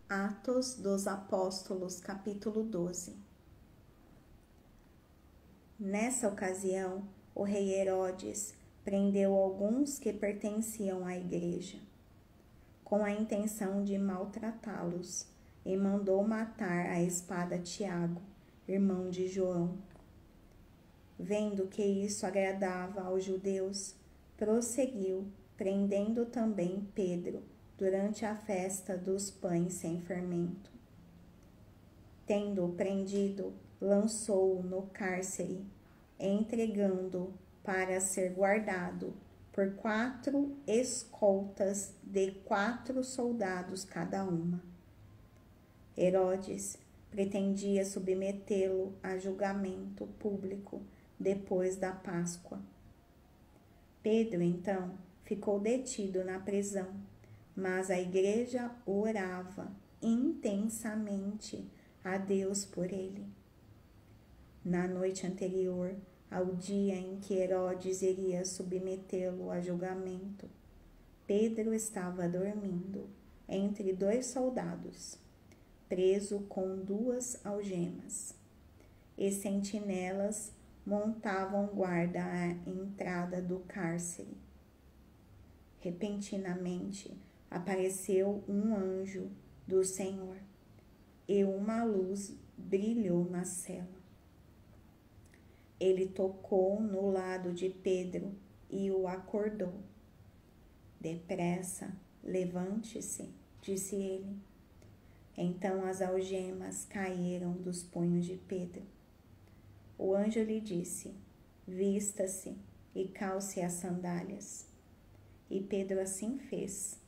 Atos dos Apóstolos, capítulo 12. Nessa ocasião, o rei Herodes prendeu alguns que pertenciam à igreja, com a intenção de maltratá-los, e mandou matar à espada Tiago, irmão de João. Vendo que isso agradava aos judeus, prosseguiu, prendendo também Pedro, durante a festa dos pães sem fermento. Tendo-o prendido, lançou-o no cárcere, entregando-o para ser guardado por 4 escoltas de 4 soldados cada uma. Herodes pretendia submetê-lo a julgamento público depois da Páscoa. Pedro, então, ficou detido na prisão, mas a igreja orava intensamente a Deus por ele. Na noite anterior ao dia em que Herodes iria submetê-lo a julgamento, Pedro estava dormindo entre 2 soldados, preso com 2 algemas, e sentinelas montavam guarda à entrada do cárcere. Repentinamente apareceu um anjo do Senhor, e uma luz brilhou na cela. Ele tocou no lado de Pedro e o acordou. Depressa, levante-se, disse ele. Então as algemas caíram dos punhos de Pedro. O anjo lhe disse: vista-se e calce as sandálias. E Pedro assim fez.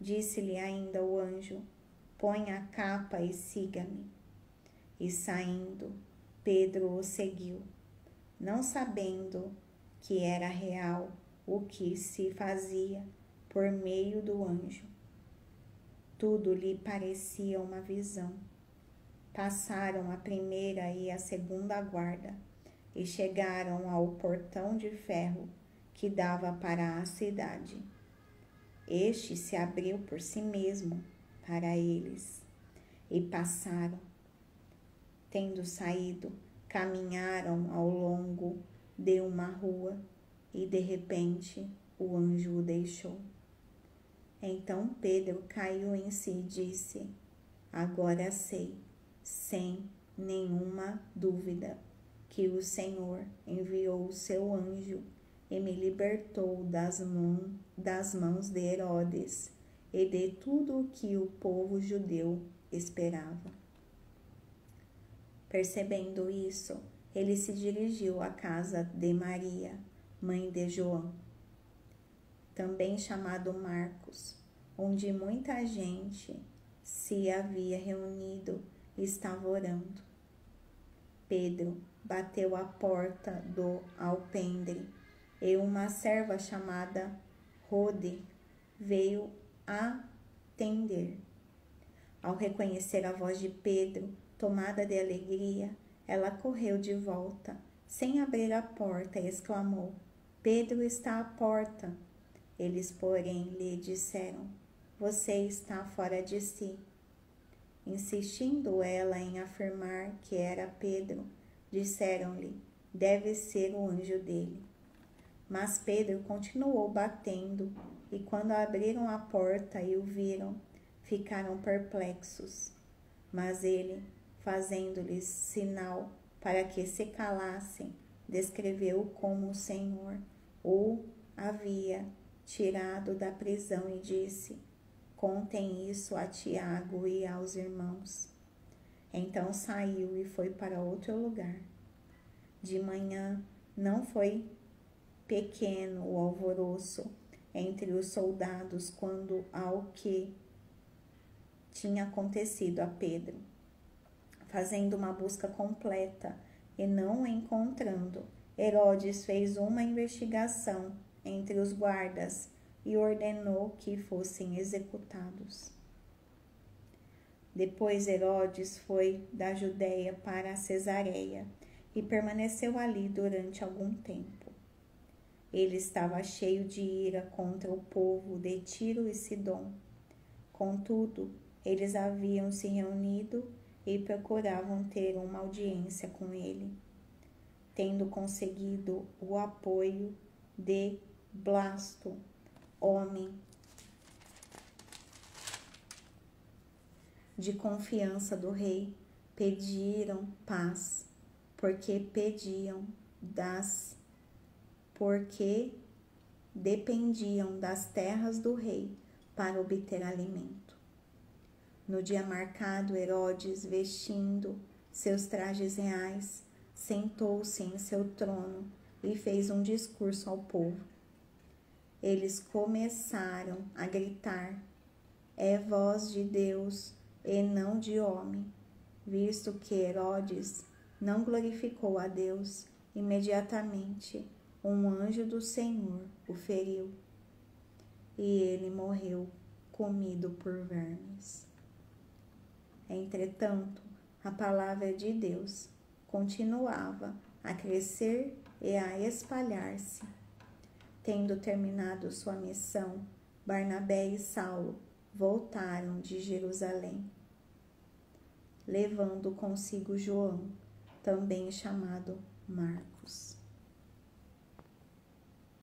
Disse-lhe ainda o anjo: põe a capa e siga-me. E saindo, Pedro o seguiu, não sabendo que era real o que se fazia por meio do anjo. Tudo lhe parecia uma visão. Passaram a primeira e a segunda guarda e chegaram ao portão de ferro que dava para a cidade. Este se abriu por si mesmo para eles e passaram. Tendo saído, caminharam ao longo de uma rua e de repente o anjo o deixou. Então Pedro caiu em si e disse: agora sei, sem nenhuma dúvida, que o Senhor enviou o seu anjo e me libertou das mãos de Herodes e de tudo o que o povo judeu esperava. Percebendo isso, ele se dirigiu à casa de Maria, mãe de João, também chamado Marcos, onde muita gente se havia reunido e estava orando. Pedro bateu à porta do alpendre e uma serva chamada Rode veio atender. Ao reconhecer a voz de Pedro, tomada de alegria, ela correu de volta, sem abrir a porta, e exclamou: Pedro está à porta. Eles, porém, lhe disseram: você está fora de si. Insistindo ela em afirmar que era Pedro, disseram-lhe: deve ser o anjo dele. Mas Pedro continuou batendo, e quando abriram a porta e o viram, ficaram perplexos. Mas ele, fazendo-lhes sinal para que se calassem, descreveu como o Senhor o havia tirado da prisão e disse: contem isso a Tiago e aos irmãos. Então saiu e foi para outro lugar. De manhã não foi pequeno o alvoroço entre os soldados quando ao que tinha acontecido a Pedro. Fazendo uma busca completa e não o encontrando, Herodes fez uma investigação entre os guardas e ordenou que fossem executados. Depois Herodes foi da Judeia para Cesareia e permaneceu ali durante algum tempo. Ele estava cheio de ira contra o povo de Tiro e Sidom. Contudo, Eles haviam se reunido e procuravam ter uma audiência com ele, tendo conseguido o apoio de Blasto, homem de confiança do rei, pediram paz, porque dependiam das terras do rei para obter alimento. No dia marcado, Herodes, vestindo seus trajes reais, sentou-se em seu trono e fez um discurso ao povo. Eles começaram a gritar: é voz de Deus e não de homem. Visto que Herodes não glorificou a Deus, imediatamente um anjo do Senhor o feriu, e ele morreu, comido por vermes. Entretanto, a palavra de Deus continuava a crescer e a espalhar-se. Tendo terminado sua missão, Barnabé e Saulo voltaram de Jerusalém, levando consigo João, também chamado Marcos.